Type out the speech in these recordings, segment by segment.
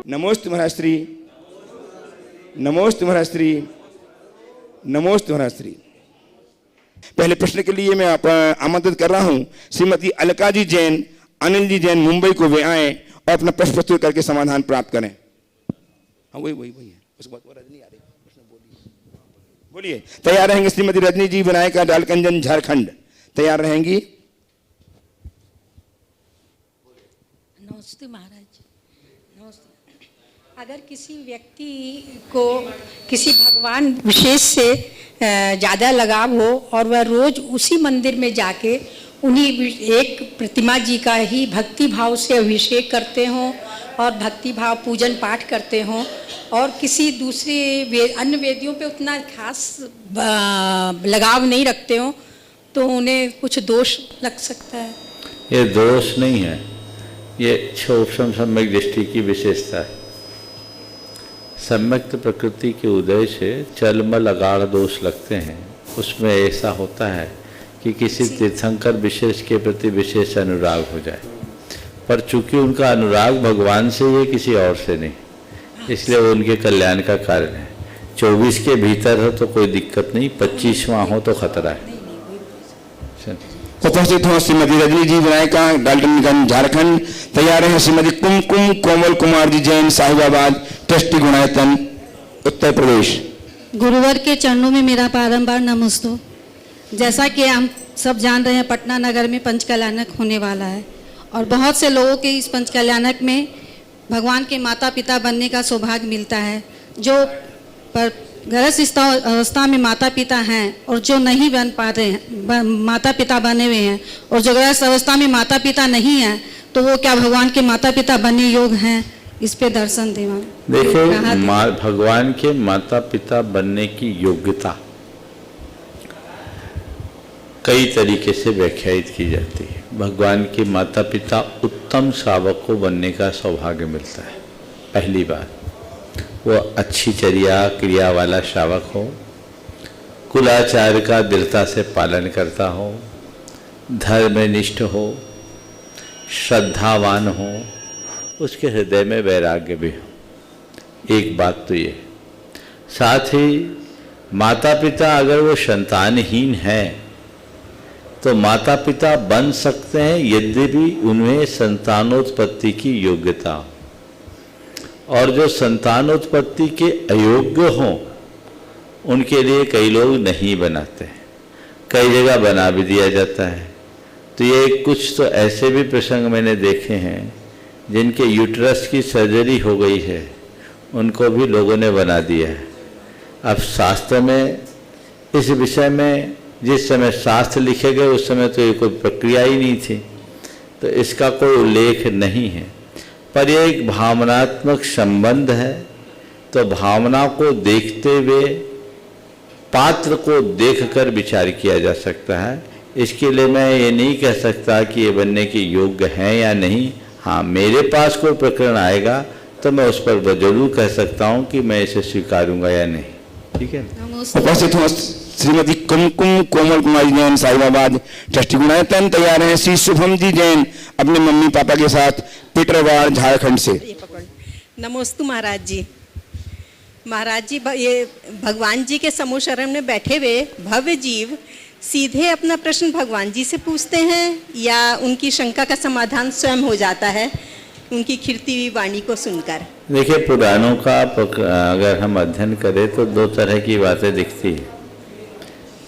नमोस्तु महाराष्ट्री, नमोस्तु महाराष्ट्री, नमोस्तु महाराष्ट्री। पहले प्रश्न के लिए मैं आमंत्रित कर रहा हूं श्रीमती अलका जी जैन, अनिल जी जैन मुंबई को वे आए और अपना प्रश्न प्रस्तुत करके समाधान प्राप्त करें। हाँ वही है, उसके बाद रजनी आ रही, बोलिए। तैयार रहेंगे श्रीमती रजनी जी विनायका डालकंजन झारखंड, तैयार रहेंगी? नमस्ते महाराज जी, नमस्ते। अगर किसी व्यक्ति को किसी भगवान विशेष से ज़्यादा लगाव हो और वह रोज उसी मंदिर में जाके उन्हीं एक प्रतिमा जी का ही भक्ति भाव से अभिषेक करते हों और भक्ति भाव पूजन पाठ करते हों और किसी दूसरे अन्य वेदियों पे उतना खास लगाव नहीं रखते हों, तो उन्हें कुछ दोष लग सकता है? ये दोष नहीं है, ये क्षोभम सम्यक दृष्टि की विशेषता है। सम्यक्त प्रकृति के उदय से चलमल अगाढ़ दोष लगते हैं, उसमें ऐसा होता है कि किसी तीर्थंकर विशेष के प्रति विशेष अनुराग हो जाए, पर चूंकि उनका अनुराग भगवान से ही किसी और से नहीं, इसलिए वो उनके कल्याण का कारण है। 24 के भीतर हो तो कोई दिक्कत नहीं, 25वां हो तो खतरा है। उपस्थित हो श्रीमती रजनी जी विनायका डाल्टनगंज झारखंड, तैयार है श्रीमती कुमकुम कोमल कुमार जी जैन साहिबाबाद ट्रस्टी गुणायतन उत्तर प्रदेश। गुरुवर के चरणों में मेरा बारंबार नमस्ते। जैसा कि हम सब जान रहे हैं, पटना नगर में पंचकल्याणक होने वाला है और बहुत से लोगों के इस पंचकल्याणक में भगवान के माता पिता बनने का सौभाग्य मिलता है। जो पर गृहस्थ अवस्था में माता पिता हैं और जो नहीं बन पा रहे हैं, माता पिता बने हुए हैं, और जो गृहस्थ अवस्था में माता पिता नहीं हैं, तो वो क्या भगवान के माता पिता बनने योग्य हैं? इस पे दर्शन देवा। देखो, भगवान के माता पिता बनने की योग्यता कई तरीके से व्याख्यायित की जाती है। भगवान के माता पिता उत्तम शावक को बनने का सौभाग्य मिलता है। पहली बात, वो अच्छी चर्या क्रिया वाला शावक हो, कुलाचार का दृढ़ता से पालन करता हो, धर्मनिष्ठ हो, श्रद्धावान हो, उसके हृदय में वैराग्य भी हो। एक बात तो ये, साथ ही माता पिता अगर वो संतानहीन है तो माता पिता बन सकते हैं यद्यपि उन्हें संतानोत्पत्ति की योग्यता हो, और जो संतानोत्पत्ति के अयोग्य हों उनके लिए कई लोग नहीं बनाते हैं, कई जगह बना भी दिया जाता है। तो ये कुछ तो ऐसे भी प्रसंग मैंने देखे हैं जिनके यूट्रस की सर्जरी हो गई है, उनको भी लोगों ने बना दिया है। अब शास्त्र में इस विषय में जिस समय शास्त्र लिखे गए उस समय तो ये कोई प्रक्रिया ही नहीं थी, तो इसका कोई उल्लेख नहीं है। पर यह एक भावनात्मक संबंध है, तो भावना को देखते हुए पात्र को देखकर विचार किया जा सकता है। इसके लिए मैं ये नहीं कह सकता कि ये बनने के योग्य हैं या नहीं। हाँ, मेरे पास कोई प्रकरण आएगा तो मैं उस पर जरूर कह सकता हूँ कि मैं इसे स्वीकारूंगा या नहीं। ठीक है। उपस्थित हो श्रीमती कुमकुम कोमल कुमारी जैन साहिबाबाद ट्रस्टी गुणायतन, तैयार हैं श्री शुभम जी जैन अपने मम्मी पापा के साथ पीटरवाड़ झारखंड से। नमोस्तु महाराज जी। महाराज जी, ये भगवान जी के समूह शरण में बैठे हुए भव्य जीव सीधे अपना प्रश्न भगवान जी से पूछते हैं या उनकी शंका का समाधान स्वयं हो जाता है उनकी खिरती हुई वाणी को सुनकर? देखिए, पुराणों का अगर हम अध्ययन करें तो दो तरह की बातें दिखती है।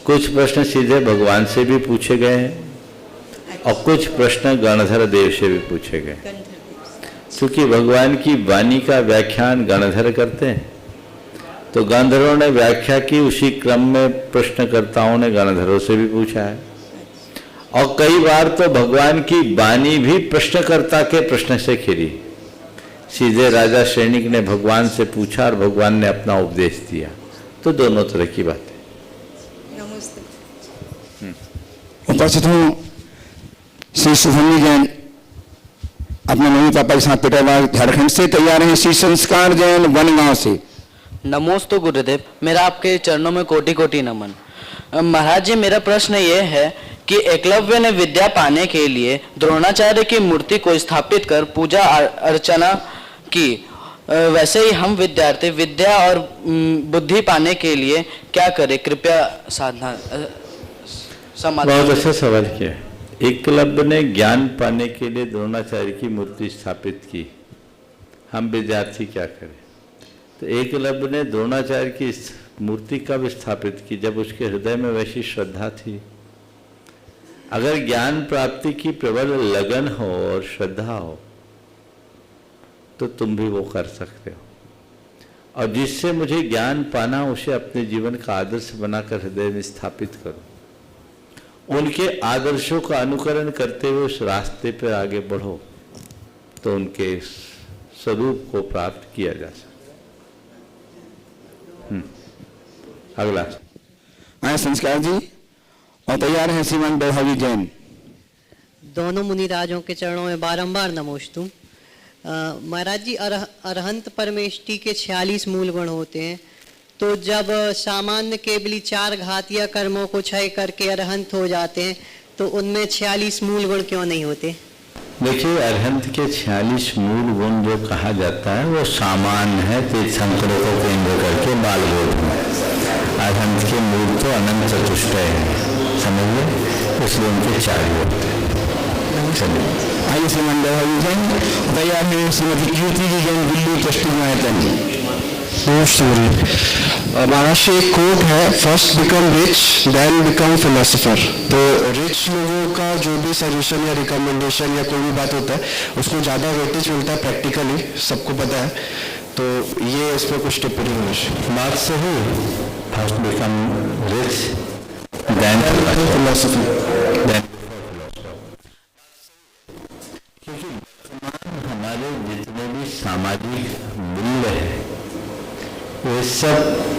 कुछ प्रश्न सीधे भगवान से भी पूछे गए हैं और कुछ प्रश्न गणधर देव से भी पूछे गए। क्योंकि भगवान की वाणी का व्याख्यान गणधर करते हैं, तो गंधर्वों ने व्याख्या की, उसी क्रम में प्रश्नकर्ताओं ने गणधरों से भी पूछा है। और कई बार तो भगवान की वाणी भी प्रश्नकर्ता के प्रश्न से खिली। सीधे राजा सैनिक ने भगवान से पूछा और भगवान ने अपना उपदेश दिया। तो दोनों तरह की बातें। उपस्थित हूँ श्री शुभम जैन अपने मम्मी पापा के साथ पीटरवाड़ झारखंड से, तैयार हैं श्री संस्कार जैन वनगांव से। नमोस्तु गुरुदेव, मेरा आपके चरणों में कोटि कोटि नमन। महाराज जी, मेरा प्रश्न ये है कि एकलव्य ने विद्या पाने के लिए द्रोणाचार्य की मूर्ति को स्थापित कर पूजा अर्चना की, वैसे ही हम विद्यार्थी विद्या और बुद्धि पाने के लिए क्या करें, कृपया साधना समाधान। बहुत अच्छा सवाल किया। एकलव्य ने ज्ञान पाने के लिए द्रोणाचार्य की मूर्ति स्थापित की, हम विद्यार्थी क्या करें? तो एकलव्य ने द्रोणाचार्य की मूर्ति कब स्थापित की? जब उसके हृदय में वैसी श्रद्धा थी। अगर ज्ञान प्राप्ति की प्रबल लगन हो और श्रद्धा हो तो तुम भी वो कर सकते हो। और जिससे मुझे ज्ञान पाना उसे अपने जीवन का आदर्श बनाकर हृदय में स्थापित करो। उनके आदर्शों का अनुकरण करते हुए उस रास्ते पर आगे बढ़ो तो उनके स्वरूप को प्राप्त किया जा सकता। अगला आए संस्कार जी और तैयार हैं श्रीमान वैभवी जैन। दोनों मुनिराजों के चरणों में बारंबार नमोस्तु। महाराज जी, अरहंत परमेष्टि के 46 मूल गुण होते हैं, तो जब सामान्य केवली 4 घातीय कर्मों को क्षय करके अरहंत हो जाते हैं तो उनमें 46 मूल गुण क्यों नहीं होते? देखिए, अरहंत के 46 मूल गुण जो कहा जाता है वो सामान्य है, तीर्थंकरों को केंद्र करके बालबोध में। अरहंत के मूल तो अनंत चतुष्टय है, समझिए, इसलिए उनके 4 होते हैं। आइए श्रीमान वैभवी जैन, तैयार हैं श्रीमती कीर्ति जी जैन, दिल्ली ट्रस्टी गुणायतन। महाराष्ट्र एक कोट है, first become rich then become philosopher. तो रिच लोगों का जो भी सजेशन या रिकमेंडेशन या कोई भी बात होता है उसको ज़्यादा वेटेज मिलता है, प्रैक्टिकली सबको पता है। तो ये इस पर कुछ टिप्पणी होनी। बात सही, first become rich then philosophy. हमारे जितने भी सामाजिक मूल्य हैं वे सब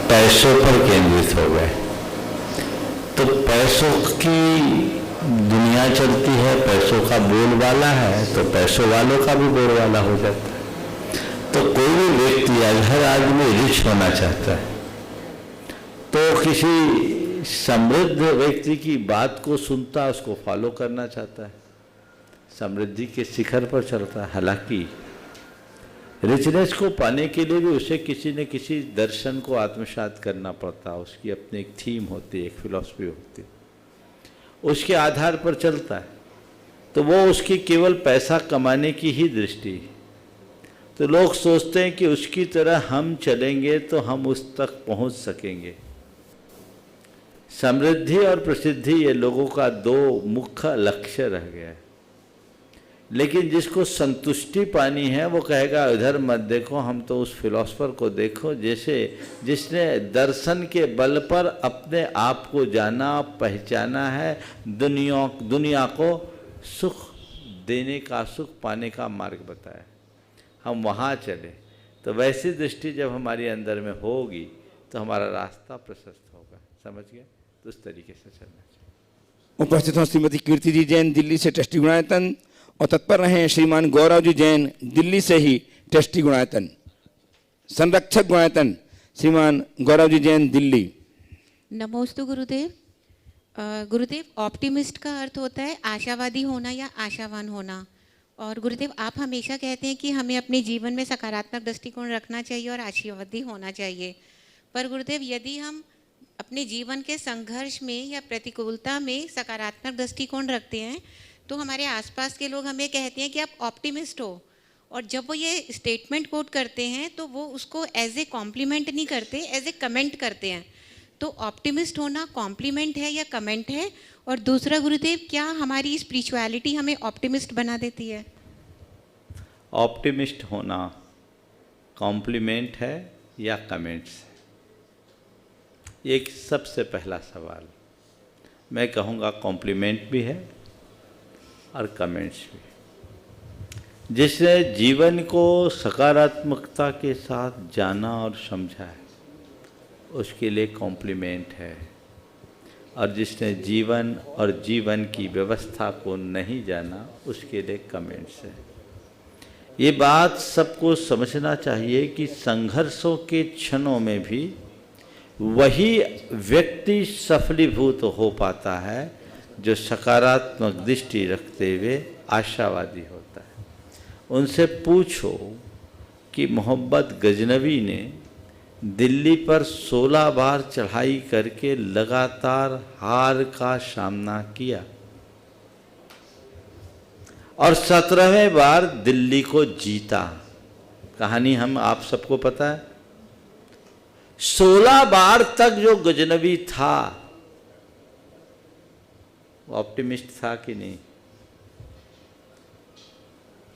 पैसों पर केंद्रित हो गए। तो पैसों की दुनिया चलती है, पैसों का बोलबाला है, तो पैसों वालों का भी बोलबाला हो जाता है। तो कोई भी व्यक्ति, हर आदमी रिच होना चाहता है, तो किसी समृद्ध व्यक्ति की बात को सुनता है, उसको फॉलो करना चाहता है, समृद्धि के शिखर पर चलता है। हालांकि रिचनेस को पाने के लिए भी उसे किसी न किसी दर्शन को आत्मसात करना पड़ता है। उसकी अपनी एक थीम होती है, एक फिलॉसफी होती है, उसके आधार पर चलता है। तो वो उसकी केवल पैसा कमाने की ही दृष्टि है। तो लोग सोचते हैं कि उसकी तरह हम चलेंगे तो हम उस तक पहुंच सकेंगे। समृद्धि और प्रसिद्धि ये लोगों का 2 मुख्य लक्ष्य रह गया है। लेकिन जिसको संतुष्टि पानी है वो कहेगा इधर मत देखो, हम तो उस फिलोसफर को देखो जिसने दर्शन के बल पर अपने आप को जाना, पहचाना है, दुनिया को सुख देने का, सुख पाने का मार्ग बताया। हम वहाँ चले। तो वैसी दृष्टि जब हमारे अंदर में होगी तो हमारा रास्ता प्रशस्त होगा। समझ गए? तो उस तरीके से चलना चाहिए। उपस्थित हों श्रीमती कीर्ति जी जैन, दिल्ली से ट्रस्टी गुणायतन, और तत्पर रहे श्रीमान गौरव जी जैन, दिल्ली से ही ट्रस्टी गुणायतन। संरक्षक गुणायतन श्रीमान गौरव जी जैन, दिल्ली। नमोस्तु गुरुदेव। गुरुदेव, ऑप्टिमिस्ट का अर्थ होता है आशावादी होना या आशावान होना। और गुरुदेव, आप हमेशा कहते हैं कि हमें अपने जीवन में सकारात्मक दृष्टिकोण रखना चाहिए और आशावादी होना चाहिए। पर गुरुदेव, यदि हम अपने जीवन के संघर्ष में या प्रतिकूलता में सकारात्मक दृष्टिकोण रखते हैं तो हमारे आसपास के लोग हमें कहते हैं कि आप ऑप्टिमिस्ट हो। और जब वो ये स्टेटमेंट कोट करते हैं तो वो उसको एज ए कॉम्प्लीमेंट नहीं करते, एज ए कमेंट करते हैं। तो ऑप्टिमिस्ट होना कॉम्प्लीमेंट है या कमेंट है? और दूसरा गुरुदेव, क्या हमारी स्पिरिचुअलिटी हमें ऑप्टिमिस्ट बना देती है? ऑप्टिमिस्ट होना कॉम्प्लीमेंट है या कमेंट्स है? एक सबसे पहला सवाल मैं कहूँगा कॉम्प्लीमेंट भी है और कमेंट्स भी। जिसने जीवन को सकारात्मकता के साथ जाना और समझा है उसके लिए कॉम्प्लीमेंट है, और जिसने जीवन और जीवन की व्यवस्था को नहीं जाना उसके लिए कमेंट्स है। ये बात सबको समझना चाहिए कि संघर्षों के क्षणों में भी वही व्यक्ति सफलीभूत हो पाता है जो सकारात्मक दृष्टि रखते हुए आशावादी होता है। उनसे पूछो कि मोहम्मद गजनवी ने दिल्ली पर 16 बार चढ़ाई करके लगातार हार का सामना किया और 17वें बार दिल्ली को जीता। कहानी हम आप सबको पता है। 16 बार तक जो गजनवी था वो ऑप्टिमिस्ट था कि नहीं?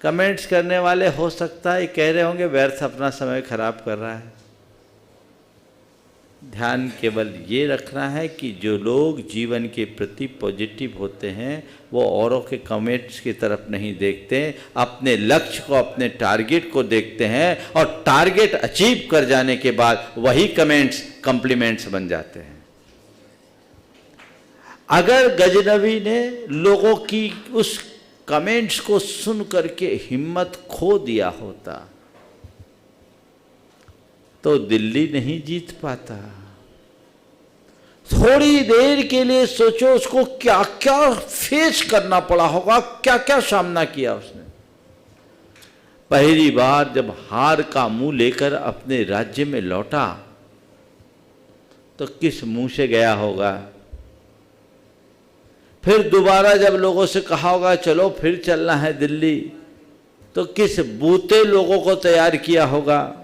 कमेंट्स करने वाले हो सकता है कह रहे होंगे व्यर्थ अपना समय खराब कर रहा है। ध्यान केवल ये रखना है कि जो लोग जीवन के प्रति पॉजिटिव होते हैं वो औरों के कमेंट्स की तरफ नहीं देखते, अपने लक्ष्य को, अपने टारगेट को देखते हैं और टारगेट अचीव कर जाने के बाद वही कमेंट्स कॉम्प्लीमेंट्स बन जाते हैं। अगर गजनवी ने लोगों की उस कमेंट्स को सुन करके हिम्मत खो दिया होता तो दिल्ली नहीं जीत पाता। थोड़ी देर के लिए सोचो उसको क्या क्या फेस करना पड़ा होगा, क्या क्या सामना किया उसने। पहली बार जब हार का मुंह लेकर अपने राज्य में लौटा तो किस मुंह से गया होगा? फिर दोबारा जब लोगों से कहा होगा चलो फिर चलना है दिल्ली, तो किस बूते लोगों को तैयार किया होगा?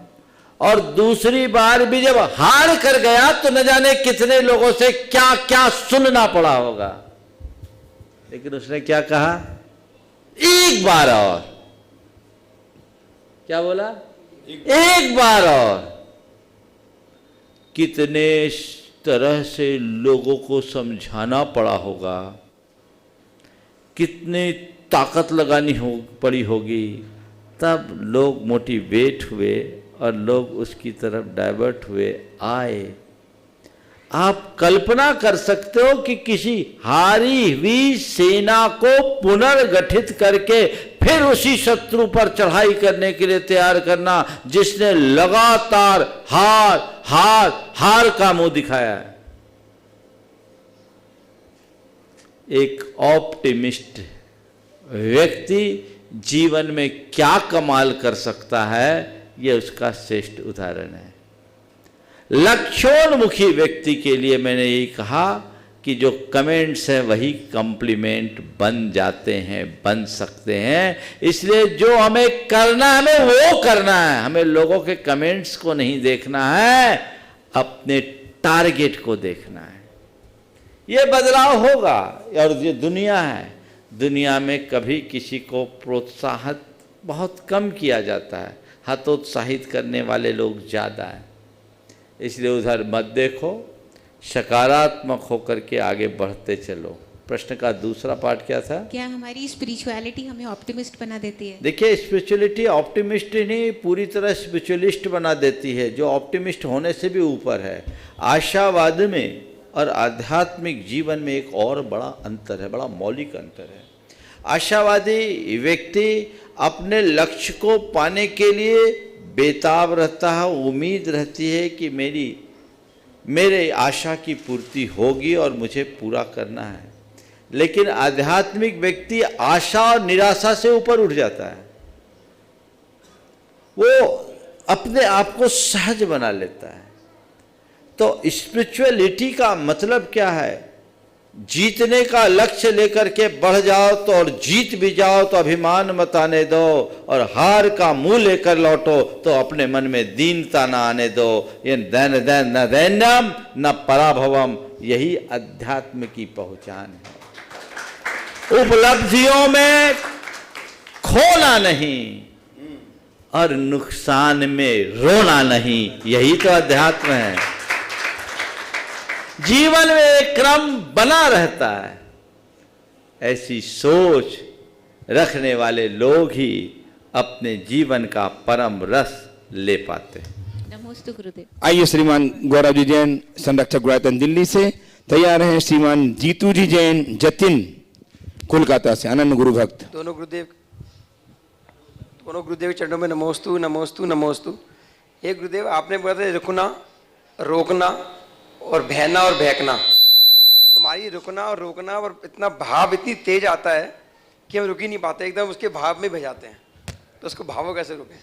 और दूसरी बार भी जब हार कर गया तो न जाने कितने लोगों से क्या क्या सुनना पड़ा होगा। लेकिन उसने क्या कहा? एक बार और। क्या बोला? एक बार और। कितने तरह से लोगों को समझाना पड़ा होगा, कितनी ताकत लगानी पड़ी होगी, तब लोग मोटिवेट हुए और लोग उसकी तरफ डाइवर्ट हुए आए। आप कल्पना कर सकते हो कि किसी हारी हुई सेना को पुनर्गठित करके फिर उसी शत्रु पर चढ़ाई करने के लिए तैयार करना जिसने लगातार हार हार हार का मुंह दिखाया है। एक ऑप्टिमिस्ट व्यक्ति जीवन में क्या कमाल कर सकता है, यह उसका श्रेष्ठ उदाहरण है। लक्ष्योन्मुखी व्यक्ति के लिए मैंने यही कहा कि जो कमेंट्स हैं वही कॉम्प्लीमेंट बन जाते हैं, बन सकते हैं। इसलिए जो हमें करना है हमें वो करना है, हमें लोगों के कमेंट्स को नहीं देखना है, अपने टारगेट को देखना है। ये बदलाव होगा। और ये दुनिया है, दुनिया में कभी किसी को प्रोत्साहित बहुत कम किया जाता है, हतोत्साहित करने वाले लोग ज़्यादा हैं। इसलिए उधर मत देखो, सकारात्मक होकर के आगे बढ़ते चलो। प्रश्न का दूसरा पार्ट क्या था? क्या हमारी स्पिरिचुअलिटी हमें ऑप्टिमिस्ट बना देती है? देखिए, स्पिरिचुअलिटी ऑप्टिमिस्ट नहीं, पूरी तरह स्पिरिचुअलिस्ट बना देती है, जो ऑप्टिमिस्ट होने से भी ऊपर है। आशावाद में और आध्यात्मिक जीवन में एक और बड़ा अंतर है, बड़ा मौलिक अंतर है। आशावादी व्यक्ति अपने लक्ष्य को पाने के लिए बेताब रहता है, उम्मीद रहती है कि मेरे आशा की पूर्ति होगी और मुझे पूरा करना है। लेकिन आध्यात्मिक व्यक्ति आशा और निराशा से ऊपर उठ जाता है, वो अपने आप को सहज बना लेता है। तो स्पिरिचुअलिटी का मतलब क्या है? जीतने का लक्ष्य लेकर के बढ़ जाओ तो, और जीत भी जाओ तो अभिमान मत आने दो, और हार का मुंह लेकर लौटो तो अपने मन में दीनता ना आने दो। ये न दैन्यम न पराभवम, यही अध्यात्म की पहचान है। उपलब्धियों में खोना नहीं और नुकसान में रोना नहीं, यही तो अध्यात्म है। जीवन में एक क्रम बना रहता है। ऐसी सोच रखने वाले लोग ही अपने जीवन का परम रस ले पाते हैं। नमोस्तु गुरुदेव। आइए श्रीमान गौरव जी जैन, संरक्षक गुरातन दिल्ली से तैयार हैं। श्रीमान जीतू जी जैन जतिन कोलकाता से, आनंद गुरु भक्त। दोनों गुरुदेव चरणों में नमोस्तु नमोस्तु नमोस्तु। हे गुरुदेव, आपने बोला था रुकना, रोकना और बहना और बहकना। तुम्हारी रुकना और रोकना और इतना भाव इतनी तेज आता है कि हम रुक ही नहीं पाते, एकदम उसके भाव में बह जाते हैं। तो उसको भावों कैसे रोकें?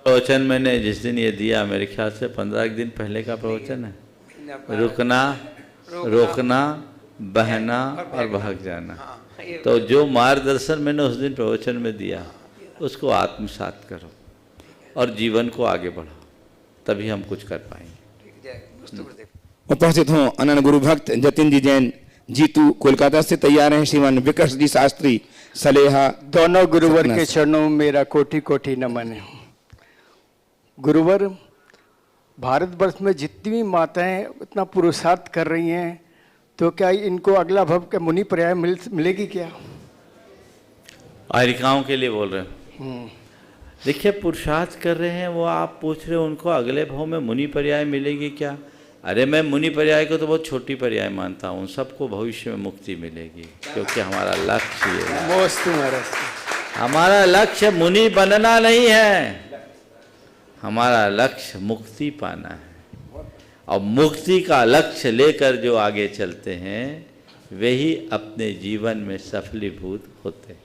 प्रवचन मैंने जिस दिन ये दिया, मेरे ख्याल से 15 दिन पहले का प्रवचन है, रुकना, रोकना, बहना और भाग जाना। तो जो मार्गदर्शन मैंने उस दिन प्रवचन में दिया उसको आत्मसात करो और जीवन को आगे बढ़ाओ, तभी हम कुछ कर पाएंगे। उपस्थित हों अनन्य गुरु भक्त जतिन जी जैन जीतू कोलकाता से तैयार हैं। श्रीमान विकर्ष जी शास्त्री सलेहा। दोनों गुरुवर के चरणों में मेरा कोटि कोटि नमन है। गुरुवर, भारतवर्ष में जितनी भी माताएं इतना पुरुषार्थ कर रही हैं, तो क्या इनको अगला भव के मुनि पर्याय मिलेगी क्या? आरिकाओं के लिए बोल रहे हैं। देखिए, पुरुषार्थ कर रहे हैं वो, आप पूछ रहे हो उनको अगले भाव में मुनि पर्याय मिलेगी क्या? अरे मैं मुनि पर्याय को तो बहुत छोटी पर्याय मानता हूँ, सबको भविष्य में मुक्ति मिलेगी, क्योंकि हमारा लक्ष्य ये है। हमारा लक्ष्य मुनि बनना नहीं है, हमारा लक्ष्य मुक्ति पाना है। और मुक्ति का लक्ष्य लेकर जो आगे चलते हैं वही अपने जीवन में सफलीभूत होते हैं।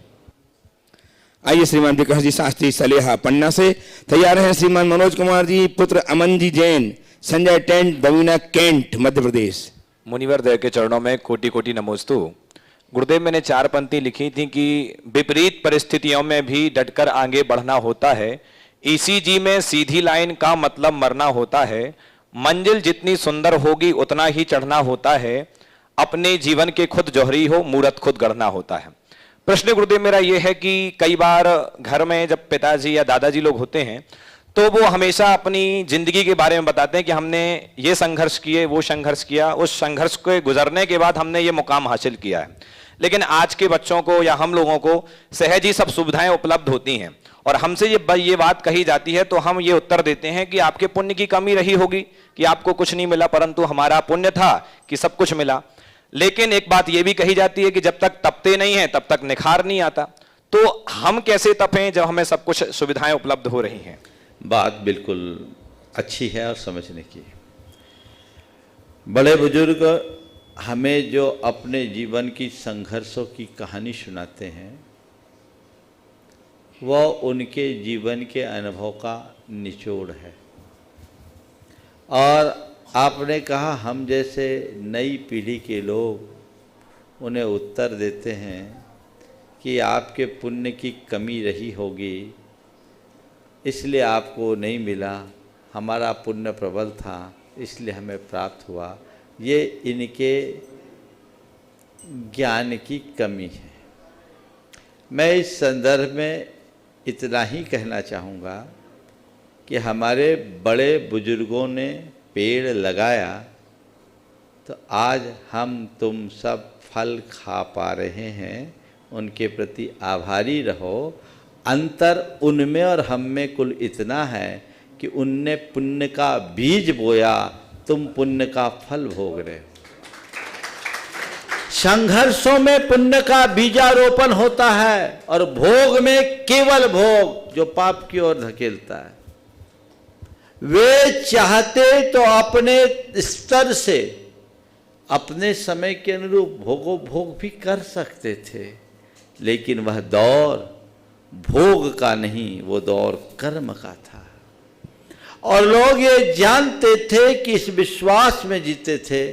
आइए श्रीमान विकास जी शास्त्री सलेहा पन्ना से तैयार हैं। श्रीमान मनोज कुमार जी पुत्र अमन जी जैन संजय टेंट बवीना कैंट मध्य प्रदेश। मुनिवर देव के चरणों में कोटि कोटि नमोस्तु। गुरुदेव, मैंने 4 पंक्ति लिखी थी कि विपरीत परिस्थितियों में भी डटकर आगे बढ़ना होता है, ईसीजी में सीधी लाइन का मतलब मरना होता है, मंजिल जितनी सुंदर होगी उतना ही चढ़ना होता है, अपने जीवन के खुद जौहरी हो मूरत खुद गढ़ना होता है। प्रश्न गुरुदेव मेरा यह है कि कई बार घर में जब पिताजी या दादाजी लोग होते हैं तो वो हमेशा अपनी जिंदगी के बारे में बताते हैं कि हमने ये संघर्ष किए, वो संघर्ष किया, उस संघर्ष के गुजरने के बाद हमने ये मुकाम हासिल किया है। लेकिन आज के बच्चों को या हम लोगों को सहज ही सब सुविधाएं उपलब्ध होती हैं और हमसे ये बात कही जाती है तो हम ये उत्तर देते हैं कि आपके पुण्य की कमी रही होगी कि आपको कुछ नहीं मिला, परंतु हमारा पुण्य था कि सब कुछ मिला। लेकिन एक बात यह भी कही जाती है कि जब तक तपते नहीं हैं तब तक निखार नहीं आता। तो हम कैसे तपें जब हमें सब कुछ सुविधाएं उपलब्ध हो रही हैं? बात बिल्कुल अच्छी है और समझने की। बड़े बुजुर्ग हमें जो अपने जीवन की संघर्षों की कहानी सुनाते हैं वह उनके जीवन के अनुभव का निचोड़ है। और आपने कहा हम जैसे नई पीढ़ी के लोग उन्हें उत्तर देते हैं कि आपके पुण्य की कमी रही होगी इसलिए आपको नहीं मिला, हमारा पुण्य प्रबल था इसलिए हमें प्राप्त हुआ। ये इनके ज्ञान की कमी है। मैं इस संदर्भ में इतना ही कहना चाहूँगा कि हमारे बड़े बुजुर्गों ने पेड़ लगाया तो आज हम तुम सब फल खा पा रहे हैं, उनके प्रति आभारी रहो। अंतर उनमें और हम में कुल इतना है कि उनने पुण्य का बीज बोया, तुम पुण्य का फल भोग रहे हो। संघर्षों में पुण्य का बीजारोपण होता है और भोग में केवल भोग जो पाप की ओर धकेलता है। वे चाहते तो अपने स्तर से अपने समय के अनुरूप भोग भी कर सकते थे, लेकिन वह दौर भोग का नहीं, वो दौर कर्म का था। और लोग ये जानते थे कि इस विश्वास में जीते थे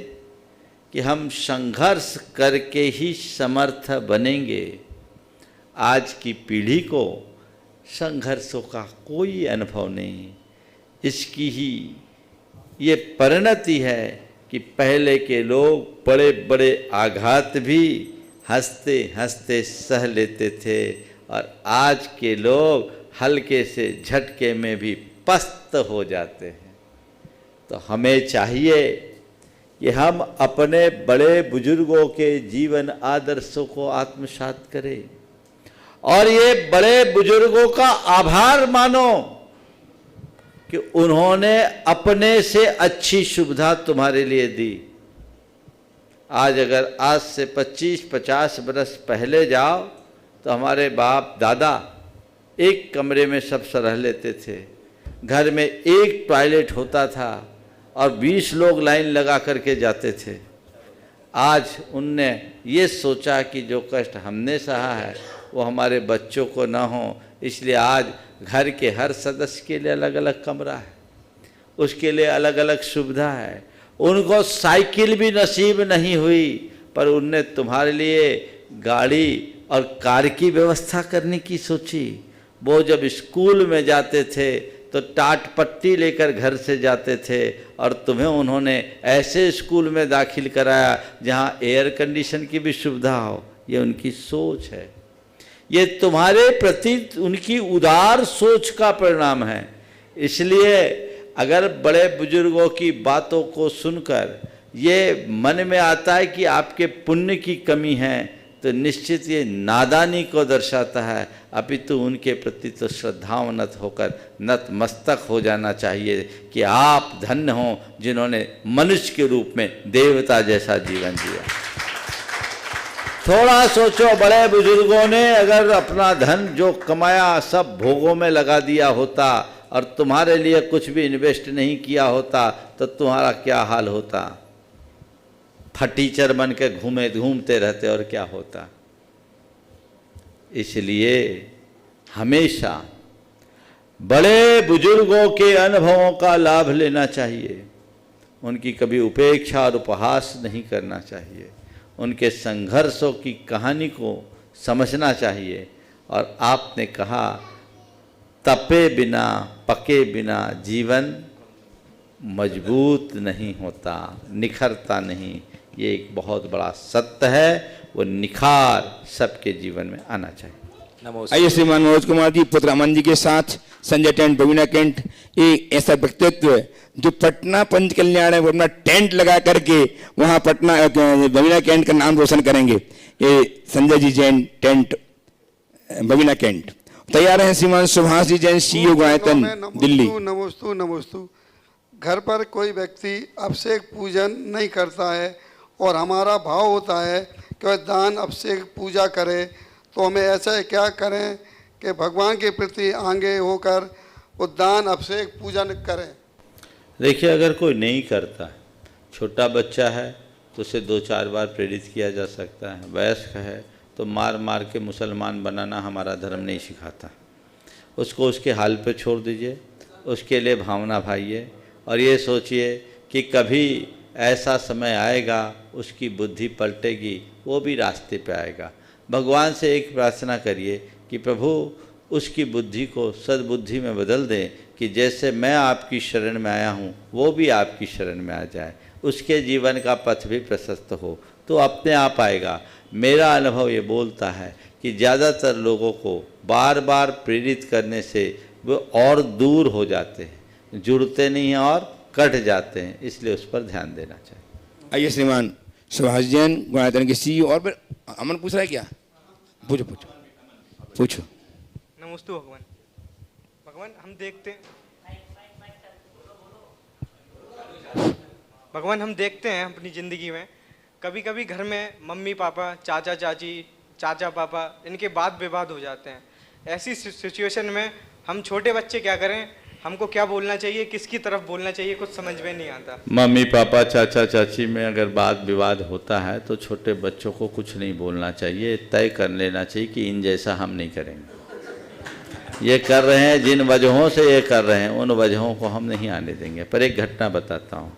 कि हम संघर्ष करके ही समर्थ बनेंगे। आज की पीढ़ी को संघर्षों का कोई अनुभव नहीं, इसकी ही ये परिणति है कि पहले के लोग बड़े बड़े आघात भी हंसते हंसते सह लेते थे और आज के लोग हल्के से झटके में भी पस्त हो जाते हैं। तो हमें चाहिए कि हम अपने बड़े बुजुर्गों के जीवन आदर्शों को आत्मसात करें और ये बड़े बुजुर्गों का आभार मानो कि उन्होंने अपने से अच्छी सुविधा तुम्हारे लिए दी। आज अगर आज से 25-50 बरस पहले जाओ तो हमारे बाप दादा एक कमरे में सब रह लेते थे, घर में एक टॉयलेट होता था और 20 लोग लाइन लगा करके जाते थे। आज उनने ये सोचा कि जो कष्ट हमने सहा है वो हमारे बच्चों को न हो, इसलिए आज घर के हर सदस्य के लिए अलग अलग कमरा है, उसके लिए अलग अलग सुविधा है। उनको साइकिल भी नसीब नहीं हुई, पर उनने तुम्हारे लिए गाड़ी और कार की व्यवस्था करने की सोची। वो जब स्कूल में जाते थे तो टाट पट्टी लेकर घर से जाते थे, और तुम्हें उन्होंने ऐसे स्कूल में दाखिल कराया जहाँ एयर कंडीशन की भी सुविधा हो। ये उनकी सोच है, ये तुम्हारे प्रति उनकी उदार सोच का परिणाम है। इसलिए अगर बड़े बुजुर्गों की बातों को सुनकर ये मन में आता है कि आपके पुण्य की कमी है, तो निश्चित ये नादानी को दर्शाता है, अपितु उनके प्रति तो श्रद्धावनत होकर नतमस्तक हो जाना चाहिए कि आप धन्य हों जिन्होंने मनुष्य के रूप में देवता जैसा जीवन जिया। थोड़ा सोचो, बड़े बुजुर्गों ने अगर अपना धन जो कमाया सब भोगों में लगा दिया होता और तुम्हारे लिए कुछ भी इन्वेस्ट नहीं किया होता तो तुम्हारा क्या हाल होता? फटीचर बन के घूमते रहते और क्या होता? इसलिए हमेशा बड़े बुजुर्गों के अनुभवों का लाभ लेना चाहिए, उनकी कभी उपेक्षा और उपहास नहीं करना चाहिए, उनके संघर्षों की कहानी को समझना चाहिए। और आपने कहा तपे बिना पके बिना जीवन मजबूत नहीं होता, निखरता नहीं। ये एक बहुत बड़ा सत्य है, वो निखार सबके जीवन में आना चाहिए। आइए श्रीमान मनोज कुमार जी पुत्र अमन जी के साथ संजय टेंट, बबीना टेंट, एक ऐसा व्यक्तित्व जो पटना पंच कल्याण है वो अपना टेंट लगा करके वहां पटना बबीना टेंट का नाम रोशन करेंगे। ये संजय जी जैन टेंट, बबीना टेंट तैयार हैं। श्रीमान सुभाष जी जैन, सीईओ गायतन, दिल्ली। नमोस्तु नमोस्तु। घर पर कोई व्यक्ति अभिषेक पूजन नहीं करता है और हमारा भाव होता है कि वह दान अभिषेक पूजा करे, तो हमें ऐसा क्या करें कि भगवान के प्रति आगे होकर वो दान अभिषेक पूजन करें? देखिए, अगर कोई नहीं करता, छोटा बच्चा है तो उसे 2-4 बार प्रेरित किया जा सकता है, वयस्क है तो मार मार के मुसलमान बनाना हमारा धर्म नहीं सिखाता। उसको उसके हाल पे छोड़ दीजिए, उसके लिए भावना भाइये और ये सोचिए कि कभी ऐसा समय आएगा उसकी बुद्धि पलटेगी, वो भी रास्ते पे आएगा। भगवान से एक प्रार्थना करिए कि प्रभु उसकी बुद्धि को सद्बुद्धि में बदल दें कि जैसे मैं आपकी शरण में आया हूँ वो भी आपकी शरण में आ जाए, उसके जीवन का पथ भी प्रशस्त हो, तो अपने आप आएगा। मेरा अनुभव ये बोलता है कि ज़्यादातर लोगों को बार बार प्रेरित करने से वो और दूर हो जाते हैं, जुड़ते नहीं हैं और कट जाते हैं, इसलिए उस पर ध्यान देना चाहिए। आइए श्रीमान सुभाष जैन, गुणायतन के सीईओ। और फिर अमन पूछ रहा है क्या? पूछो पूछो पूछो। नमस्ते भगवान। भगवान हम देखते हैं अपनी ज़िंदगी में कभी कभी घर में मम्मी पापा, चाचा चाची, चाचा पापा, इनके वाद विवाद हो जाते हैं। ऐसी सिचुएशन में हम छोटे बच्चे क्या करें? हमको क्या बोलना चाहिए, किसकी तरफ बोलना चाहिए, कुछ समझ में नहीं आता। मम्मी पापा, चाचा चाची में अगर वाद विवाद होता है तो छोटे बच्चों को कुछ नहीं बोलना चाहिए, तय कर लेना चाहिए कि इन जैसा हम नहीं करेंगे। ये कर रहे हैं, जिन वजहों से ये कर रहे हैं उन वजहों को हम नहीं आने देंगे। पर एक घटना बताता हूँ।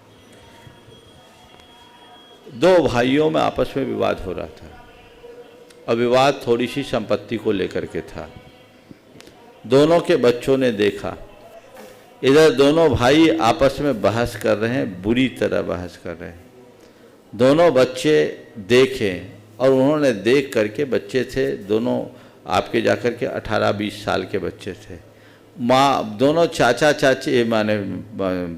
2 भाइयों में आपस में विवाद हो रहा था और विवाद थोड़ी सी संपत्ति को लेकर के था। दोनों के बच्चों ने देखा, इधर दोनों भाई आपस में बहस कर रहे हैं, बुरी तरह बहस कर रहे हैं। दोनों बच्चे देखे और उन्होंने देख करके, बच्चे थे दोनों आपके जाकर के 18-20 साल के बच्चे थे। माँ, दोनों चाचा चाची माने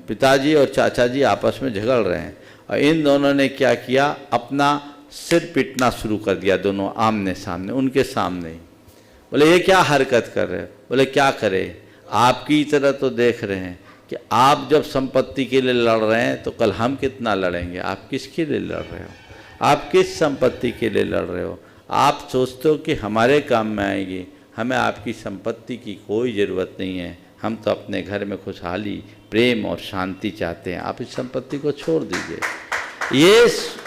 पिताजी और चाचा जी आपस में झगड़ रहे हैं और इन दोनों ने क्या किया, अपना सिर पीटना शुरू कर दिया, दोनों आमने सामने, उनके सामने ही। बोले ये क्या हरकत कर रहे हो? बोले क्या करें, आपकी तरह तो देख रहे हैं कि आप जब संपत्ति के लिए लड़ रहे हैं तो कल हम कितना लड़ेंगे। आप किसके लिए लड़ रहे हो? आप किस संपत्ति के लिए लड़ रहे हो? आप सोचते हो कि हमारे काम में आएगी, हमें आपकी संपत्ति की कोई ज़रूरत नहीं है। हम तो अपने घर में खुशहाली, प्रेम और शांति चाहते हैं। आप इस संपत्ति को छोड़ दीजिए। ये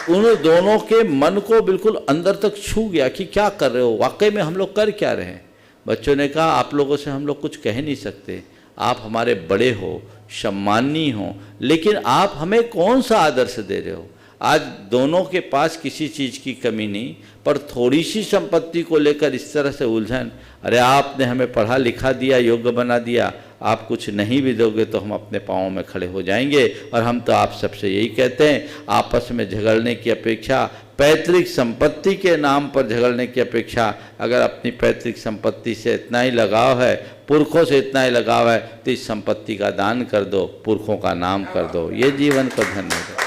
उन दोनों के मन को बिल्कुल अंदर तक छू गया कि क्या कर रहे हो, वाकई में हम लोग कर क्या रहे हैं। बच्चों ने कहा आप लोगों से हम लोग कुछ कह नहीं सकते, आप हमारे बड़े हो, सम्माननीय हो, लेकिन आप हमें कौन सा आदर्श दे रहे हो। आज दोनों के पास किसी चीज़ की कमी नहीं, पर थोड़ी सी संपत्ति को लेकर इस तरह से उलझन। अरे आपने हमें पढ़ा लिखा दिया, योग्य बना दिया, आप कुछ नहीं भी दोगे तो हम अपने पाँव में खड़े हो जाएंगे। और हम तो आप सबसे यही कहते हैं, आपस में झगड़ने की अपेक्षा, पैतृक संपत्ति के नाम पर झगड़ने की अपेक्षा, अगर अपनी पैतृक संपत्ति से इतना ही लगाव है, पुरखों से इतना ही लगाव है, तो इस संपत्ति का दान कर दो, पुरखों का नाम कर दो, ये जीवन को धन्य दो।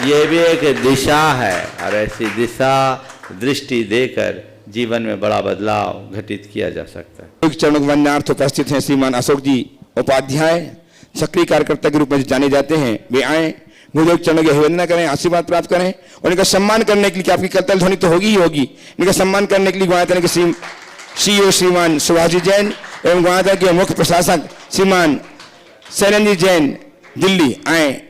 ये भी एक दिशा है, और ऐसी दिशा दृष्टि देकर जीवन में बड़ा बदलाव घटित किया जा सकता है। चरणों के वंदनार्थ उपस्थित हैं श्रीमान अशोक जी उपाध्याय, सक्रिय कार्यकर्ता के रूप में जाने जाते हैं। वे आए, गुरुदेव चरणों की अभिवंदना करें, आशीर्वाद प्राप्त करें, और इनका सम्मान करने के लिए, आपकी करतल ध्वनि तो होगी ही होगी, इनका सम्मान करने के लिए गुवाहाटी के CEO श्रीमान सुभाष जी जैन एवं गुवाहाटी के मुख्य प्रशासक श्रीमान शैलेंद्र जी जैन दिल्ली आए।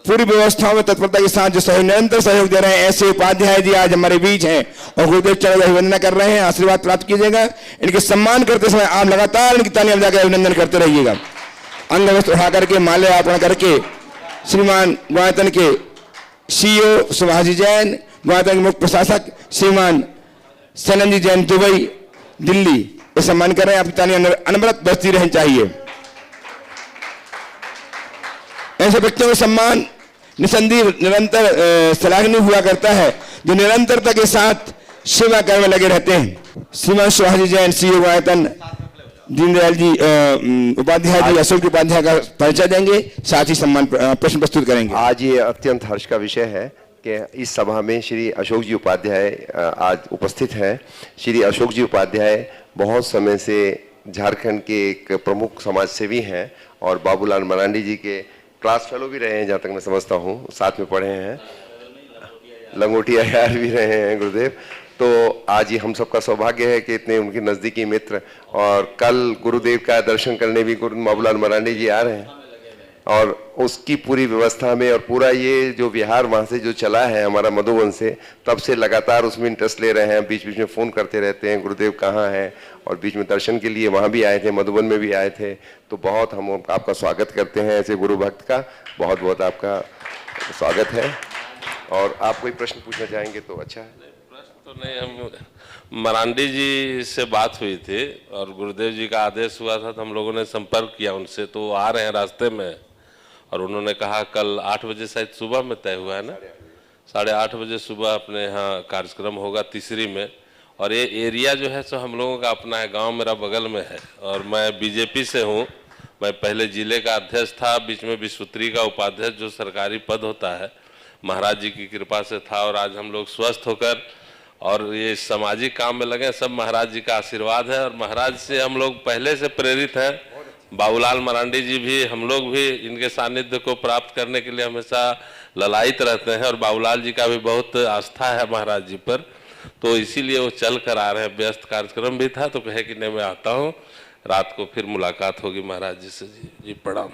पूरी व्यवस्थाओं में तत्परता के साथ जो निरंतर सहयोग दे रहे हैं, ऐसे उपाध्याय जी आज हमारे बीच हैं और गुरुदेव चरणों की अभिवंदना कर रहे हैं। आशीर्वाद प्राप्त कीजिएगा। इनके सम्मान करते समय आप लगातार इनकी तालियां बजाकर अभिनंदन करते रहिएगा। अंग वस्त्र उठा करके माल्या अर्पण करके श्रीमान गुवाहाटी के CEO सुभाष जी जैन, गुवाहाटी के मुख्य प्रशासक श्रीमान शैलेंद्र जी जैन दुबई दिल्ली, ये सम्मान कर रहे हैं। आपकी तालियां अनवरत बजती रहनी चाहिए। ऐसे व्यक्तियों का सम्मान निसंदेह निरंतर सराहनीय हुआ करता है, जो निरंतरता के साथ सेवा कार्य में लगे रहते हैं। श्रीमान सुभाष जी जैन CEO गुवाहाटी, दीनदयाल जी उपाध्याय जी, अशोक जी उपाध्याय का परिचय देंगे, साथ ही सम्मान प्रश्न प्रस्तुत करेंगे। आज ये अत्यंत हर्ष का विषय है कि इस सभा में श्री अशोक जी उपाध्याय आज उपस्थित हैं। श्री अशोक जी उपाध्याय बहुत समय से झारखंड के एक प्रमुख समाज सेवी हैं और बाबूलाल मरांडी जी के क्लास फेलो भी रहे हैं, जहाँ तक मैं समझता हूँ, साथ में पढ़े हैं, लंगोटिया यार भी रहे हैं गुरुदेव। तो आज ये हम सबका सौभाग्य है कि इतने उनके नज़दीकी मित्र, और कल गुरुदेव का दर्शन करने भी गुरु बाबूलाल मरांडी जी आ रहे हैं, और उसकी पूरी व्यवस्था में और पूरा ये जो विहार वहाँ से जो चला है हमारा मधुबन से, तब से लगातार उसमें इंटरेस्ट ले रहे हैं। बीच बीच में फ़ोन करते रहते हैं गुरुदेव कहाँ हैं, और बीच में दर्शन के लिए वहाँ भी आए थे, मधुबन में भी आए थे। तो बहुत हम आपका स्वागत करते हैं ऐसे गुरु भक्त का, बहुत बहुत आपका स्वागत है। और आप कोई प्रश्न पूछना चाहेंगे तो अच्छा है। प्रश्न तो नहीं, हम मरांडी जी से बात हुई थी और गुरुदेव जी का आदेश हुआ था, तो हम लोगों ने संपर्क किया उनसे, तो वो आ रहे हैं रास्ते में, और उन्होंने कहा कल 8 बजे शायद सुबह में तय हुआ है ना, 8:30 बजे सुबह अपने यहाँ कार्यक्रम होगा तीसरी में। और ये एरिया जो है सो हम लोगों का अपना है, गांव मेरा बगल में है, और मैं बीजेपी से हूँ। मैं पहले जिले का अध्यक्ष था, बीच में विश्वोत्तरी का उपाध्यक्ष जो सरकारी पद होता है महाराज जी की कृपा से था, और आज हम लोग स्वस्थ होकर और ये सामाजिक काम में लगे, सब महाराज जी का आशीर्वाद है। और महाराज से हम लोग पहले से प्रेरित हैं। बाबूलाल मरांडी जी भी, हम लोग भी इनके सानिध्य को प्राप्त करने के लिए हमेशा ललायित रहते हैं, और बाबूलाल जी का भी बहुत आस्था है महाराज जी पर, तो इसीलिए वो चल कर आ रहे हैं। व्यस्त कार्यक्रम भी था तो कहे कि नहीं मैं आता हूँ, रात को फिर मुलाकात होगी महाराज जी से। जी प्रणाम।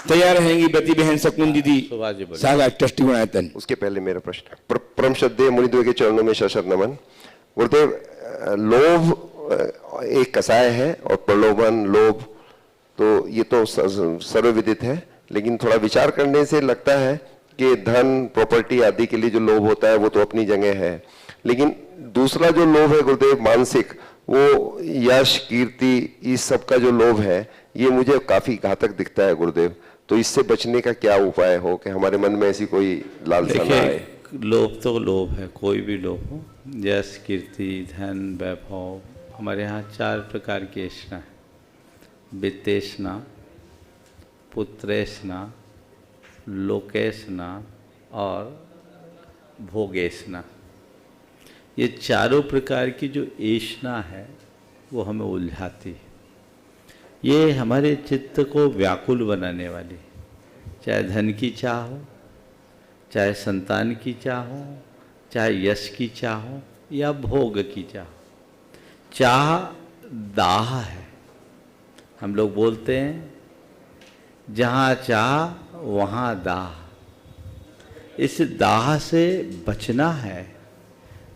तैयार रहेंगी बेटी बहन शकुन दीदी साहब ट्रस्टी गुणायतन। उसके पहले मेरा प्रश्न, परम श्रद्धेय मुनिदेव के चरणों में शत नमन। गुरुदेव, लोभ एक कसाय है और प्रलोभन लोभ तो ये तो सर्वविदित है, लेकिन थोड़ा विचार करने से लगता है कि धन प्रॉपर्टी आदि के लिए जो लोभ होता है वो तो अपनी जगह है, लेकिन दूसरा जो लोभ है गुरुदेव मानसिक, वो यश कीर्ति इस सब का जो लोभ है ये मुझे काफी घातक दिखता है गुरुदेव। तो इससे बचने का क्या उपाय हो कि हमारे मन में ऐसी कोई लालसा ना आए। लोभ तो लोभ है, कोई भी लोभ हो, यश कीर्ति धन वैभव। हमारे यहाँ 4 प्रकार की ऐष्णा है, वित्तेष्णा, पुत्रेष्णा, लोकेष्णा और भोगेष्णा। ये चारों प्रकार की जो ऐष्णा है वो हमें उलझाती है, ये हमारे चित्त को व्याकुल बनाने वाली, चाहे धन की चाह हो, चाहे संतान की चाह हो, चाहे यश की चाह हो या भोग की चाह। चाह दाह है। हम लोग बोलते हैं जहाँ चाह वहाँ दाह। इस दाह से बचना है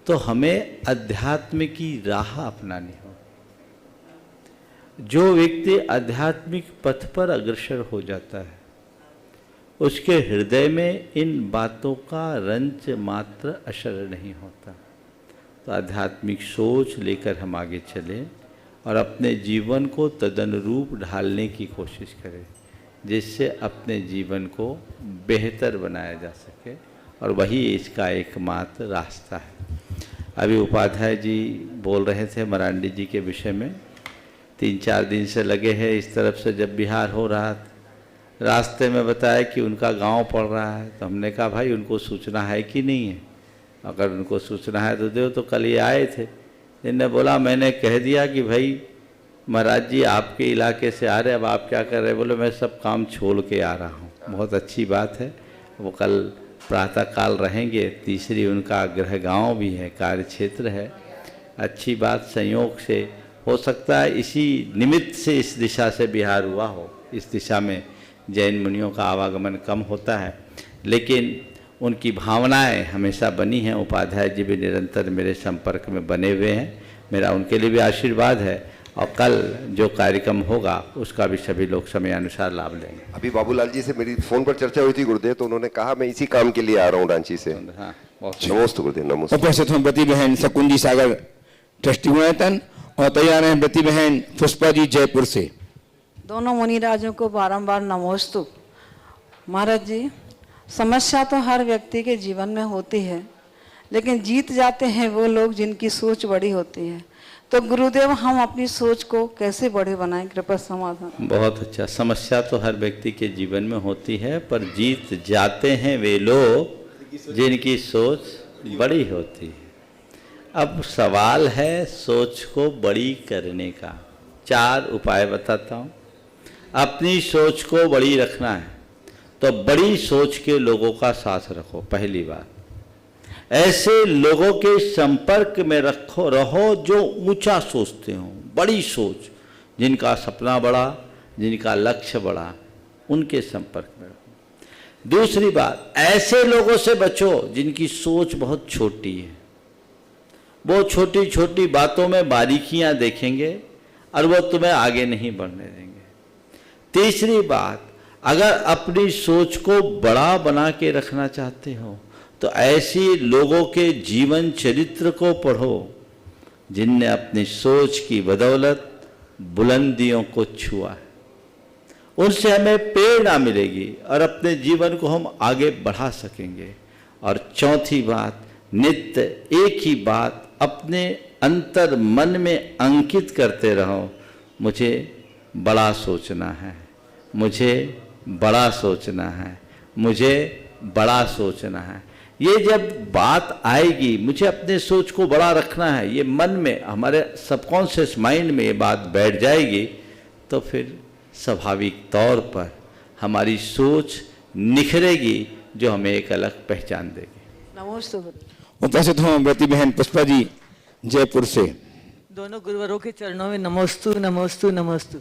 तो हमें अध्यात्म की राह अपनानी हो। जो व्यक्ति आध्यात्मिक पथ पर अग्रसर हो जाता है उसके हृदय में इन बातों का रंच मात्र असर नहीं होता। तो आध्यात्मिक सोच लेकर हम आगे चलें और अपने जीवन को तदनुरूप ढालने की कोशिश करें, जिससे अपने जीवन को बेहतर बनाया जा सके, और वही इसका एकमात्र रास्ता है। अभी उपाध्याय जी बोल रहे थे मरांडी जी के विषय में। 3-4 दिन से लगे हैं इस तरफ से। जब बिहार हो रहा था, रास्ते में बताया कि उनका गांव पड़ रहा है, तो हमने कहा भाई उनको सूचना है कि नहीं है? अगर उनको सूचना है तो दो। तो कल ये आए थे, इन्होंने बोला मैंने कह दिया कि भाई महाराज जी आपके इलाके से आ रहे, अब आप क्या कर रहे हैं? बोले मैं सब काम छोड़ के आ रहा हूँ। बहुत अच्छी बात है। वो कल प्रातःकाल रहेंगे। तीसरी उनका गृह गांव भी है, कार्य क्षेत्र है। अच्छी बात, संयोग से हो सकता है इसी निमित्त से इस दिशा से बिहार हुआ हो। इस दिशा में जैन मुनियों का आवागमन कम होता है, लेकिन उनकी भावनाएं हमेशा बनी हैं। उपाध्याय जी भी निरंतर मेरे संपर्क में बने हुए हैं। मेरा उनके लिए भी आशीर्वाद है, और कल जो कार्यक्रम होगा उसका भी सभी लोग समयानुसार लाभ लेंगे। अभी बाबूलाल जी से मेरी फोन पर चर्चा हुई थी गुरुदेव, तो उन्होंने कहा मैं इसी काम के लिए आ रहा हूँ रांची से। हाँ, नमस्ते गुरुदेव। नमस्ते। उपस्थित हूँ ब्रती बहन शकुंजी सागर ट्रस्टी हुआतन, और तैयार हैं ब्रती बहन पुष्पा जी जयपुर से। दोनों मुनिराजों को बारंबार नमोस्तु। महाराज जी, समस्या तो हर व्यक्ति के जीवन में होती है, लेकिन जीत जाते हैं वो लोग जिनकी सोच बड़ी होती है। तो गुरुदेव, हम अपनी सोच को कैसे बड़े बनाएं? कृपा समाधान। बहुत अच्छा। समस्या तो हर व्यक्ति के जीवन में होती है, पर जीत जाते हैं वे लोग जिनकी सोच बड़ी होती है। अब सवाल है सोच को बड़ी करने का। 4 उपाय बताता हूँ। अपनी सोच को बड़ी रखना है तो बड़ी सोच के लोगों का साथ रखो। पहली बात, ऐसे लोगों के संपर्क में रहो जो ऊंचा सोचते हो, बड़ी सोच, जिनका सपना बड़ा, जिनका लक्ष्य बड़ा, उनके संपर्क में रहो। दूसरी बात, ऐसे लोगों से बचो जिनकी सोच बहुत छोटी है। वो छोटी छोटी बातों में बारीकियां देखेंगे और वो तुम्हें आगे नहीं बढ़ने देंगे। तीसरी बात, अगर अपनी सोच को बड़ा बना के रखना चाहते हो तो ऐसी लोगों के जीवन चरित्र को पढ़ो जिनने अपनी सोच की बदौलत बुलंदियों को छुआ है। उनसे हमें प्रेरणा मिलेगी और अपने जीवन को हम आगे बढ़ा सकेंगे। और चौथी बात, नित्य एक ही बात अपने अंतर मन में अंकित करते रहो, मुझे बड़ा सोचना है, मुझे बड़ा सोचना है, मुझे बड़ा सोचना है। ये जब बात आएगी, मुझे अपने सोच को बड़ा रखना है, ये मन में, हमारे सबकॉन्शियस माइंड में ये बात बैठ जाएगी, तो फिर स्वाभाविक तौर पर हमारी सोच निखरेगी जो हमें एक अलग पहचान देगी। नमस्ते। उपस्थित हूँ ब्रती बहन पुष्पा जी जयपुर से। दोनों गुरुवरों के चरणों में नमोस्तु नमोस्तु नमोस्तु।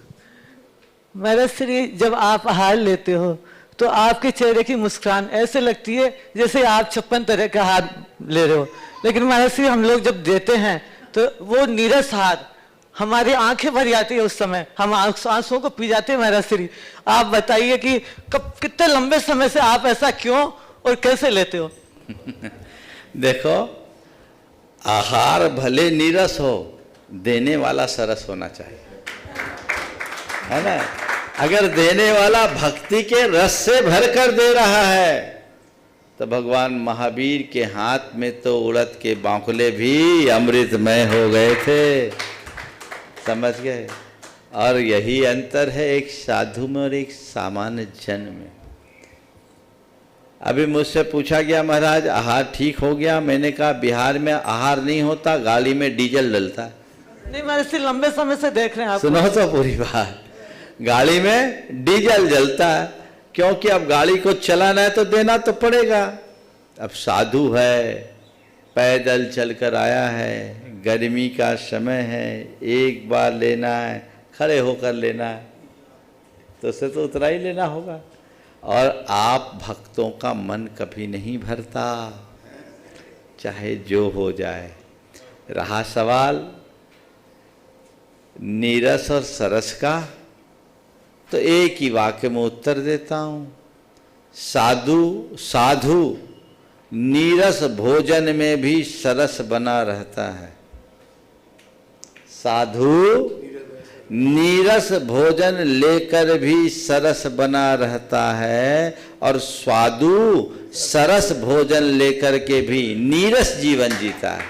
महाराज श्री, जब आप आहार लेते हो तो आपके चेहरे की मुस्कान ऐसे लगती है जैसे आप 56 तरह का हार ले रहे हो, लेकिन महाराज श्री हम लोग जब देते हैं तो वो नीरस हार, हमारी आंखें भर जाती है उस समय, हम आंसुओं को पी जाते हैं। महाराज श्री, आप बताइए कि कब, कितने लंबे समय से आप ऐसा क्यों और कैसे लेते हो? देखो, आहार भले नीरस हो, देने वाला सरस होना चाहिए, है ना? अगर देने वाला भक्ति के रस से भरकर दे रहा है तो भगवान महावीर के हाथ में तो उड़द के बांकुले भी अमृतमय हो गए थे, समझ गए? और यही अंतर है एक साधु में और एक सामान्य जन में। अभी मुझसे पूछा गया, महाराज आहार ठीक हो गया? मैंने कहा बिहार में आहार नहीं होता, गाड़ी में डीजल डलता है। नहीं महाराज श्री, लंबे समय से देख रहे हैं आप। सुनो तो पूरी बात, गाड़ी में डीजल जलता है क्योंकि अब गाड़ी को चलाना है तो देना तो पड़ेगा। अब साधु है, पैदल चलकर आया है, गर्मी का समय है, एक बार लेना है, खड़े होकर लेना है, तो उसे तो उतना ही लेना होगा। और आप भक्तों का मन कभी नहीं भरता, चाहे जो हो जाए। रहा सवाल नीरस और सरस का, तो एक ही वाक्य में उत्तर देता हूँ। साधु साधु नीरस भोजन में भी सरस बना रहता है। साधु नीरस भोजन लेकर भी सरस बना रहता है, और स्वादु सरस भोजन लेकर के भी नीरस जीवन जीता है।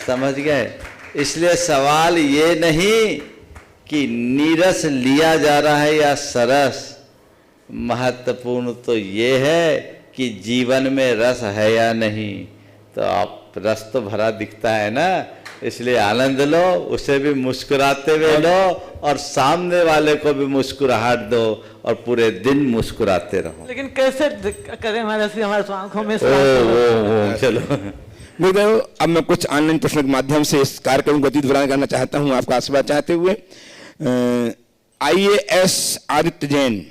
समझ गए? इसलिए सवाल ये नहीं कि नीरस लिया जा रहा है या सरस, महत्वपूर्ण तो ये है कि जीवन में रस है या नहीं। तो आप रस तो भरा दिखता है ना, इसलिए आनंद लो, उसे भी मुस्कुराते हुए लो, और सामने वाले को भी मुस्कुराहट दो, और पूरे दिन मुस्कुराते रहो। लेकिन कैसे करें महाराज जी, हमारे आंखों में चलो गुरुदेव, अब मैं कुछ ऑनलाइन प्रश्नों के माध्यम से इस कार्यक्रम को गति प्रदान करना चाहता हूं, आपका आशीर्वाद चाहते हुए। IAS आदित्य जैन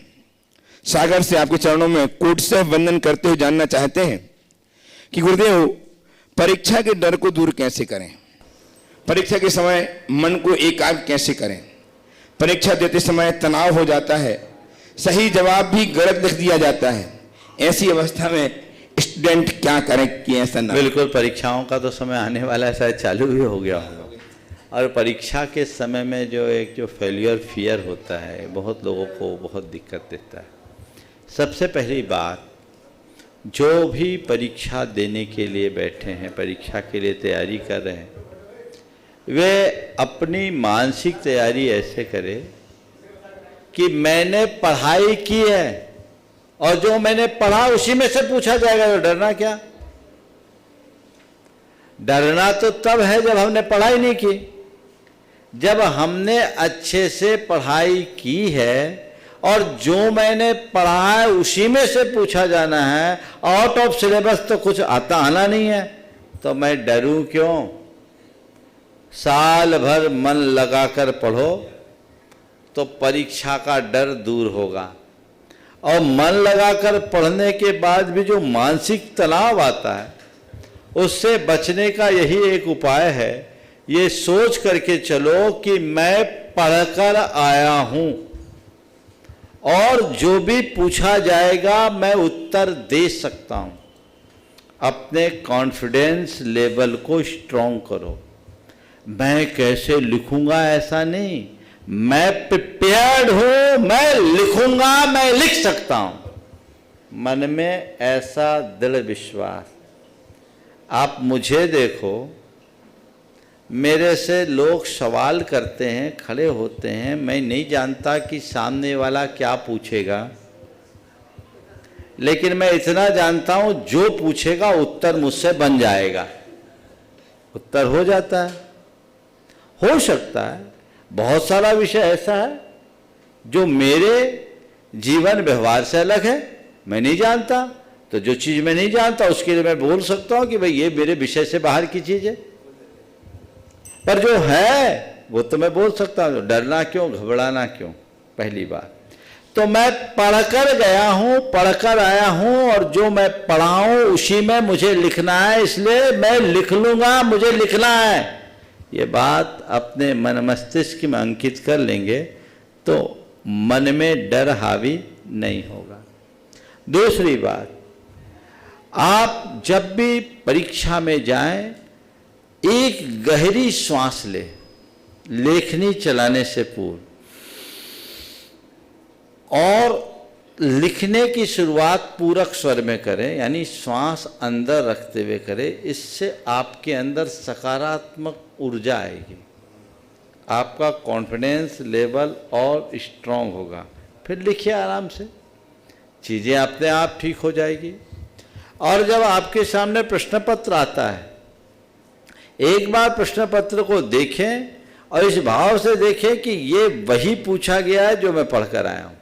सागर से आपके चरणों में कोट से वंदन करते हुए जानना चाहते हैं कि गुरुदेव, परीक्षा के डर को दूर कैसे करें? परीक्षा के समय मन को एकाग्र कैसे करें? परीक्षा देते समय तनाव हो जाता है, सही जवाब भी गलत लिख दिया जाता है। ऐसी अवस्था में स्टूडेंट क्या करें कि ऐसा ना? बिल्कुल, परीक्षाओं का तो समय आने वाला है, शायद चालू भी हो गया होगा। और परीक्षा के समय में जो फेलियर फियर होता है, बहुत लोगों को बहुत दिक्कत देता है। सबसे पहली बात, जो भी परीक्षा देने के लिए बैठे हैं, परीक्षा के लिए तैयारी कर रहे हैं, वे अपनी मानसिक तैयारी ऐसे करें कि मैंने पढ़ाई की है, और जो मैंने पढ़ा उसी में से पूछा जाएगा। तो डरना क्या? डरना तो तब है जब हमने पढ़ाई नहीं की। जब हमने अच्छे से पढ़ाई की है और जो मैंने पढ़ा है उसी में से पूछा जाना है, आउट ऑफ सिलेबस तो कुछ आना नहीं है, तो मैं डरूं क्यों? साल भर मन लगाकर पढ़ो तो परीक्षा का डर दूर होगा। और मन लगाकर पढ़ने के बाद भी जो मानसिक तनाव आता है, उससे बचने का यही एक उपाय है। ये सोच करके चलो कि मैं पढ़कर आया हूं, और जो भी पूछा जाएगा मैं उत्तर दे सकता हूं। अपने कॉन्फिडेंस लेवल को स्ट्रॉन्ग करो। मैं कैसे लिखूंगा ऐसा नहीं, मैं प्रिपेयर्ड हूं, मैं लिखूंगा, मैं लिख सकता हूं। मन में ऐसा दृढ़ विश्वास। आप मुझे देखो, मेरे से लोग सवाल करते हैं, खड़े होते हैं, मैं नहीं जानता कि सामने वाला क्या पूछेगा, लेकिन मैं इतना जानता हूं जो पूछेगा उत्तर मुझसे बन जाएगा। उत्तर हो जाता है, हो सकता है। बहुत सारा विषय ऐसा है जो मेरे जीवन व्यवहार से अलग है, मैं नहीं जानता, तो जो चीज़ मैं नहीं जानता उसके लिए मैं बोल सकता हूं कि भाई ये मेरे विषय से बाहर की चीज़ है। पर जो है वो तो मैं बोल सकता हूं। डरना क्यों, घबराना क्यों? पहली बात तो मैं पढ़कर गया हूं, पढ़कर आया हूं, और जो मैं पढ़ा हूं उसी में मुझे लिखना है, इसलिए मैं लिख लूंगा, मुझे लिखना है। ये बात अपने मन मस्तिष्क में अंकित कर लेंगे तो मन में डर हावी नहीं होगा। दूसरी बात, आप जब भी परीक्षा में जाएं, एक गहरी श्वास ले, लेखनी चलाने से पूर्व, और लिखने की शुरुआत पूरक स्वर में करें, यानी श्वास अंदर रखते हुए करें। इससे आपके अंदर सकारात्मक ऊर्जा आएगी, आपका कॉन्फिडेंस लेवल और स्ट्रांग होगा। फिर लिखिए आराम से, चीज़ें अपने आप ठीक हो जाएगी। और जब आपके सामने प्रश्न पत्र आता है, एक बार प्रश्न पत्र को देखें और इस भाव से देखें कि ये वही पूछा गया है जो मैं पढ़कर आया हूँ।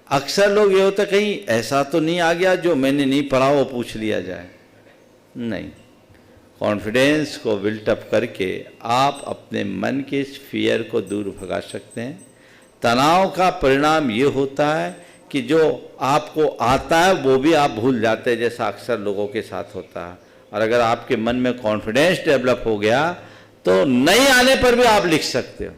अक्सर लोग ये होता कहीं ऐसा तो नहीं आ गया जो मैंने नहीं पढ़ा वो पूछ लिया जाए, नहीं। कॉन्फिडेंस को बिल्टअप करके आप अपने मन के इस फियर को दूर भगा सकते हैं। तनाव का परिणाम ये होता है कि जो आपको आता है वो भी आप भूल जाते हैं, जैसा अक्सर लोगों के साथ होता है। और अगर आपके मन में कॉन्फिडेंस डेवलप हो गया तो नहीं आने पर भी आप लिख सकते हो,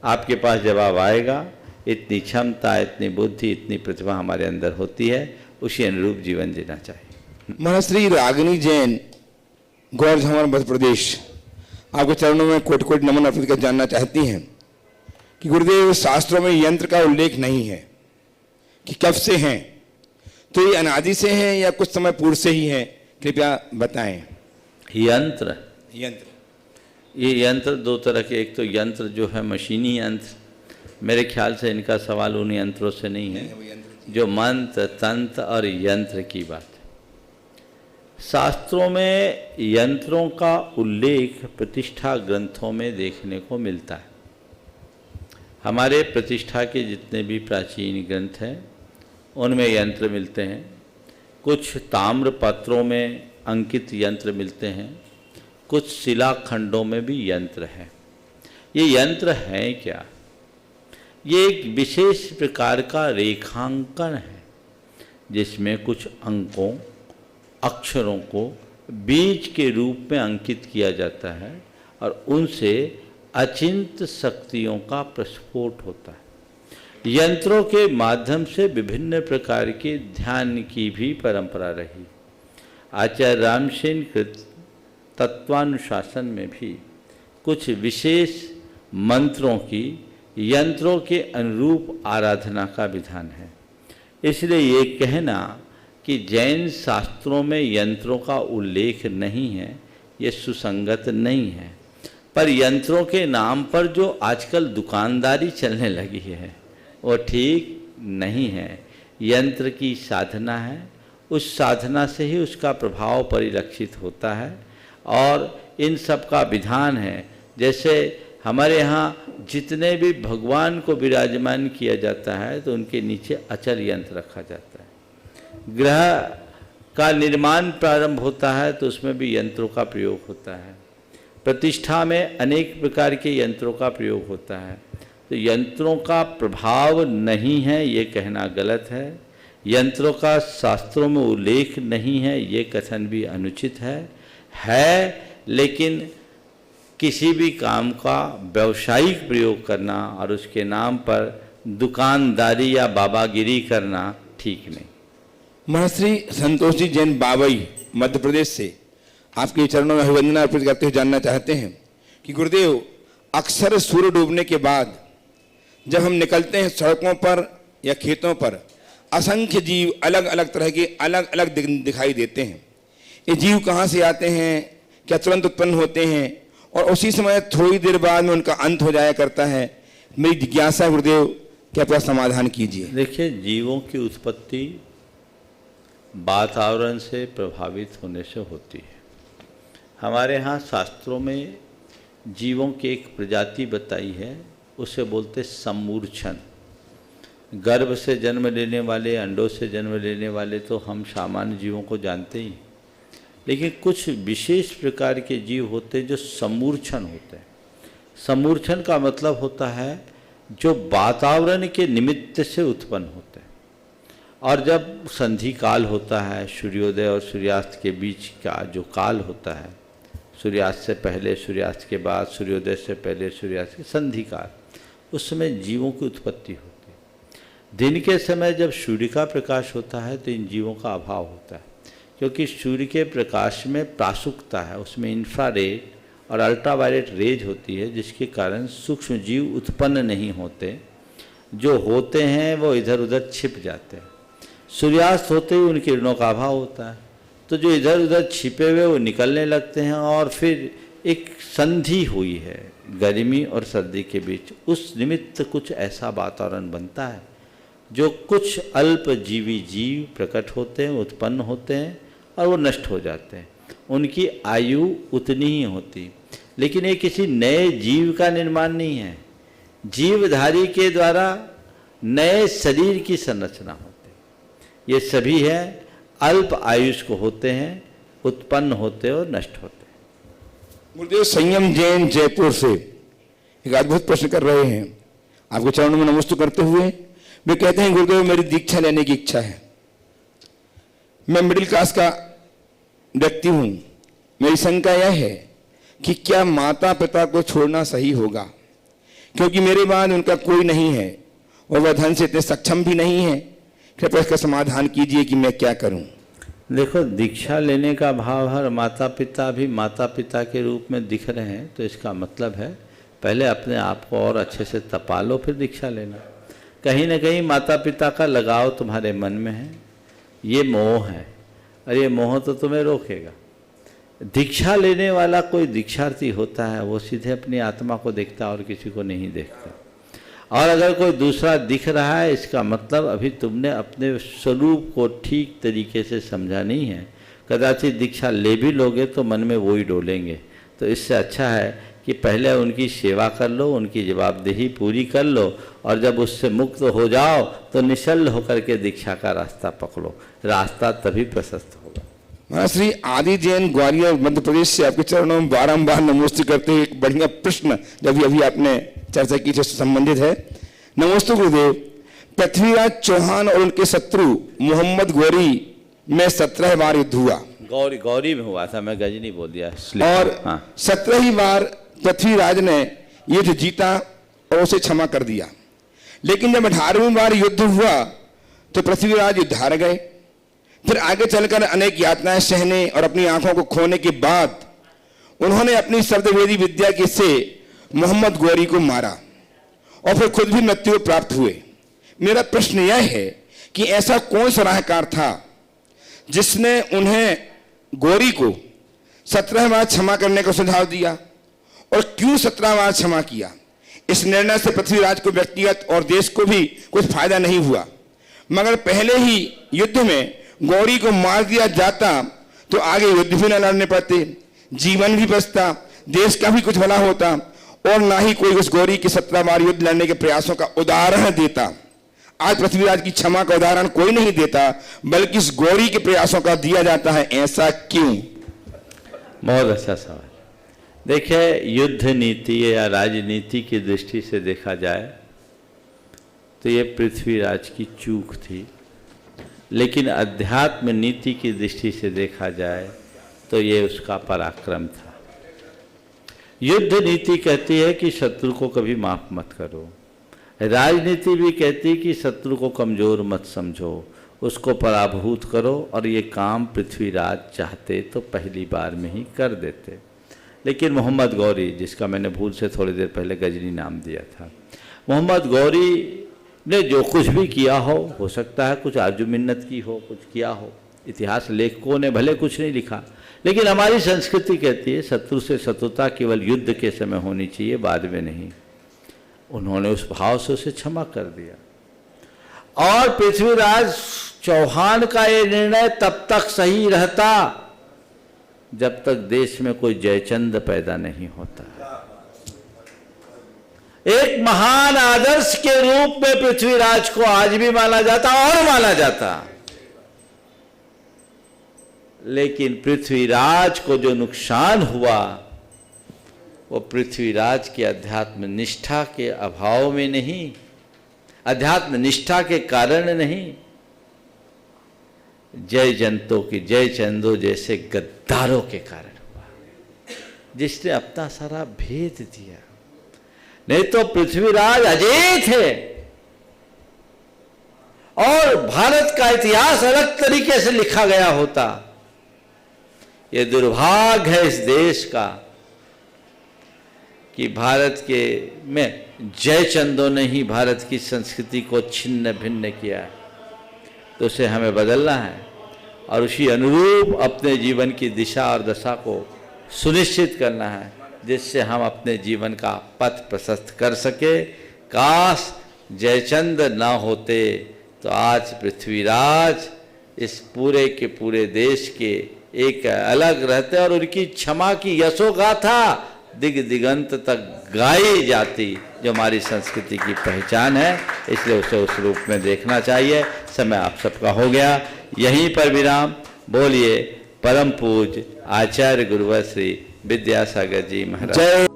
आपके पास जवाब आएगा। इतनी क्षमता, इतनी बुद्धि, इतनी प्रतिभा हमारे अंदर होती है, उसी अनुरूप जीवन जीना चाहिए। महाराज श्री रागिनी जैन, गौर हमारा मध्य प्रदेश, आपके चरणों में कोटि कोटि नमन अर्पित कर जानना चाहती हैं कि गुरुदेव, शास्त्रों में यंत्र का उल्लेख नहीं है कि कब से हैं, तो ये अनादि से हैं या कुछ समय पूर्व से ही हैं, कृपया बताएं। यंत्र यंत्र, ये यंत्र दो तरह के, एक तो यंत्र जो है मशीनी यंत्र, मेरे ख्याल से इनका सवाल उन यंत्रों से नहीं है जो मंत्र, तंत्र और यंत्र की बात है। शास्त्रों में यंत्रों का उल्लेख प्रतिष्ठा ग्रंथों में देखने को मिलता है। हमारे प्रतिष्ठा के जितने भी प्राचीन ग्रंथ हैं उनमें यंत्र मिलते हैं। कुछ ताम्र पत्रों में अंकित यंत्र मिलते हैं, कुछ शिलाखंडों में भी यंत्र हैं। ये यंत्र हैं क्या? ये एक विशेष प्रकार का रेखांकन है जिसमें कुछ अंकों, अक्षरों को बीज के रूप में अंकित किया जाता है और उनसे अचिंत शक्तियों का प्रस्फोट होता है। यंत्रों के माध्यम से विभिन्न प्रकार के ध्यान की भी परंपरा रही। आचार्य रामसेन कृत तत्वानुशासन में भी कुछ विशेष मंत्रों की यंत्रों के अनुरूप आराधना का विधान है। इसलिए ये कहना कि जैन शास्त्रों में यंत्रों का उल्लेख नहीं है, ये सुसंगत नहीं है। पर यंत्रों के नाम पर जो आजकल दुकानदारी चलने लगी है वो ठीक नहीं है। यंत्र की साधना है, उस साधना से ही उसका प्रभाव परिलक्षित होता है और इन सब का विधान है। जैसे हमारे यहाँ जितने भी भगवान को विराजमान किया जाता है तो उनके नीचे अचल यंत्र रखा जाता है। ग्रह का निर्माण प्रारंभ होता है तो उसमें भी यंत्रों का प्रयोग होता है। प्रतिष्ठा में अनेक प्रकार के यंत्रों का प्रयोग होता है। तो यंत्रों का प्रभाव नहीं है ये कहना गलत है। यंत्रों का शास्त्रों में उल्लेख नहीं है ये कथन भी अनुचित है। लेकिन किसी भी काम का व्यावसायिक प्रयोग करना और उसके नाम पर दुकानदारी या बाबागिरी करना ठीक नहीं। महर्षि संतोष जी जैन बाबई, मध्य प्रदेश से आपके चरणों में अभिवंदना अर्पित करते हुए जानना चाहते हैं कि गुरुदेव, अक्सर सूर्य डूबने के बाद जब हम निकलते हैं सड़कों पर या खेतों पर, असंख्य जीव अलग अलग तरह के अलग अलग दिखाई देते हैं। ये जीव कहाँ से आते हैं, क्या तुरंत उत्पन्न होते हैं और उसी समय थोड़ी देर बाद में उनका अंत हो जाया करता है? मेरी जिज्ञासा गुरुदेव, कृपया समाधान कीजिए। देखिए, जीवों की उत्पत्ति वातावरण से प्रभावित होने से होती है। हमारे यहाँ शास्त्रों में जीवों की एक प्रजाति बताई है, उसे बोलते सम्मूर्छन। गर्भ से जन्म लेने वाले, अंडों से जन्म लेने वाले तो हम सामान्य जीवों को जानते ही, लेकिन कुछ विशेष प्रकार के जीव होते हैं जो सम्मूर्छन होते हैं। सम्मूर्छन का मतलब होता है जो वातावरण के निमित्त से उत्पन्न होते हैं। और जब संधि काल होता है, सूर्योदय और सूर्यास्त के बीच का जो काल होता है, सूर्यास्त से पहले, सूर्यास्त के बाद, सूर्योदय से पहले, सूर्यास्त के संधि काल, उस समय जीवों की उत्पत्ति होती है। दिन के समय जब सूर्य का प्रकाश होता है तो इन जीवों का अभाव होता है, क्योंकि सूर्य के प्रकाश में प्रासुकता है, उसमें इंफ्रारेड और अल्ट्रावायलेट रेज होती है, जिसके कारण सूक्ष्म जीव उत्पन्न नहीं होते। जो होते हैं वो इधर उधर छिप जाते हैं। सूर्यास्त होते ही उन किरणों का अभाव होता है, तो जो इधर उधर छिपे हुए वो निकलने लगते हैं और फिर एक संधि हुई है गर्मी और सर्दी के बीच। उस निमित्त कुछ ऐसा वातावरण बनता है जो कुछ अल्पजीवी जीव प्रकट होते हैं, उत्पन्न होते हैं और वो नष्ट हो जाते हैं। उनकी आयु उतनी ही होती, लेकिन ये किसी नए जीव का निर्माण नहीं है। जीवधारी के द्वारा नए शरीर की संरचना होती है। ये सभी है अल्प आयुष को होते हैं, उत्पन्न होते और नष्ट होते हैं। गुरुदेव, संयम जैन जयपुर से एक अद्भुत प्रश्न कर रहे हैं। आपके चरणों में नमस्ते करते हुए वे कहते हैं, गुरुदेव मेरी दीक्षा लेने की इच्छा है। मैं मिडिल क्लास का व्यक्ति हूं। मेरी शंका यह है कि क्या माता पिता को छोड़ना सही होगा, क्योंकि मेरे बाद उनका कोई नहीं है और वह धन से इतने सक्षम भी नहीं है। कृपया इसका समाधान कीजिए कि मैं क्या करूं। देखो, दीक्षा लेने का भाव हर माता पिता भी माता पिता के रूप में दिख रहे हैं, तो इसका मतलब है पहले अपने आप को और अच्छे से तपा लो, फिर दीक्षा लेना। कहीं ना कहीं माता पिता का लगाव तुम्हारे मन में है, ये मोह है, और ये मोह तो तुम्हें रोकेगा। दीक्षा लेने वाला कोई दीक्षार्थी होता है, वो सीधे अपनी आत्मा को देखता और किसी को नहीं देखता। और अगर कोई दूसरा दिख रहा है, इसका मतलब अभी तुमने अपने स्वरूप को ठीक तरीके से समझा नहीं है। कदाचित दीक्षा ले भी लोगे तो मन में वही डोलेंगे। तो इससे अच्छा है कि पहले उनकी सेवा कर लो, उनकी जवाबदेही पूरी कर लो, और जब उससे मुक्त हो जाओ तो निश्चल होकर के दीक्षा का रास्ता पकड़ो। रास्ता तभी प्रशस्त होगा। महाराज श्री आदि जैन ग्वालियर मध्य प्रदेश से आपके चरणों में बारंबार नमोस्तु करते हुए एक बढ़िया प्रश्न जब अभी आपने चर्चा की से संबंधित है। नमोस्तु गुरुदेव, पृथ्वीराज चौहान और उनके शत्रु मोहम्मद गौरी में 17 बार युद्ध हुआ। गौरी में हुआ था, मैं गजनी बोल दिया। और 17 बार पृथ्वीराज ने युद्ध जीता और उसे क्षमा कर दिया। लेकिन जब 18वीं बार युद्ध हुआ तो पृथ्वीराज युद्ध हार गए। फिर आगे चलकर अनेक यातनाएं सहने और अपनी आंखों को खोने के बाद उन्होंने अपनी शब्दवेदी विद्या के से मोहम्मद गौरी को मारा और फिर खुद भी मृत्यु प्राप्त हुए। मेरा प्रश्न यह है कि ऐसा कौन सलाहकार था जिसने उन्हें गौरी को 17 बार क्षमा करने का सुझाव दिया, और क्यों 17 बार क्षमा किया? इस निर्णय से पृथ्वीराज को व्यक्तिगत और देश को भी कुछ फायदा नहीं हुआ, मगर पहले ही युद्ध में गौरी को मार दिया जाता तो आगे युद्ध भी न लड़ने पड़ते, जीवन भी बचता, देश का भी कुछ भला होता, और ना ही कोई उस गौरी के 17 बार युद्ध लड़ने के प्रयासों का उदाहरण देता। आज पृथ्वीराज की क्षमा का उदाहरण कोई नहीं देता, बल्कि इस गौरी के प्रयासों का दिया जाता है। ऐसा क्यों? बहुत अच्छा सवाल। देखिए, युद्ध नीति या राजनीति की दृष्टि से देखा जाए तो ये पृथ्वीराज की चूक थी, लेकिन अध्यात्म नीति की दृष्टि से देखा जाए तो ये उसका पराक्रम था। युद्ध नीति कहती है कि शत्रु को कभी माफ मत करो। राजनीति भी कहती है कि शत्रु को कमजोर मत समझो, उसको पराभूत करो, और ये काम पृथ्वीराज चाहते तो पहली बार में ही कर देते। लेकिन मोहम्मद गौरी, जिसका मैंने भूल से थोड़ी देर पहले गजनी नाम दिया था, मोहम्मद गौरी ने जो कुछ भी किया हो सकता है कुछ आरजू मिन्नत की हो, कुछ किया हो। इतिहास लेखकों ने भले कुछ नहीं लिखा, लेकिन हमारी संस्कृति कहती है शत्रु से शत्रुता केवल युद्ध के समय होनी चाहिए, बाद में नहीं। उन्होंने उस भाव से उसे क्षमा कर दिया। और पृथ्वीराज चौहान का ये निर्णय तब तक सही रहता जब तक देश में कोई जयचंद पैदा नहीं होता। एक महान आदर्श के रूप में पृथ्वीराज को आज भी माना जाता और माना जाता, लेकिन पृथ्वीराज को जो नुकसान हुआ वो पृथ्वीराज की अध्यात्म निष्ठा के अभाव में नहीं, अध्यात्म निष्ठा के कारण नहीं, जय जंतों की जय चंदो जैसे गद्दारों के कारण हुआ, जिसने अपना सारा भेद दिया। नहीं तो पृथ्वीराज अजय थे और भारत का इतिहास अलग तरीके से लिखा गया होता। ये दुर्भाग्य है इस देश का कि भारत के में जयचंदों ने ही भारत की संस्कृति को छिन्न भिन्न किया है। तो उसे हमें बदलना है और उसी अनुरूप अपने जीवन की दिशा और दशा को सुनिश्चित करना है, जिससे हम अपने जीवन का पथ प्रशस्त कर सके। काश जयचंद ना होते तो आज पृथ्वीराज इस पूरे के पूरे देश के एक अलग रहते और उनकी क्षमा की यशोगाथा दिग दिगंत तक गाई जाती, जो हमारी संस्कृति की पहचान है। इसलिए उसे उस रूप में देखना चाहिए। समय आप सबका हो गया, यहीं पर विराम। बोलिए परम पूज्य आचार्य गुरुवर श्री विद्यासागर जी महाराज।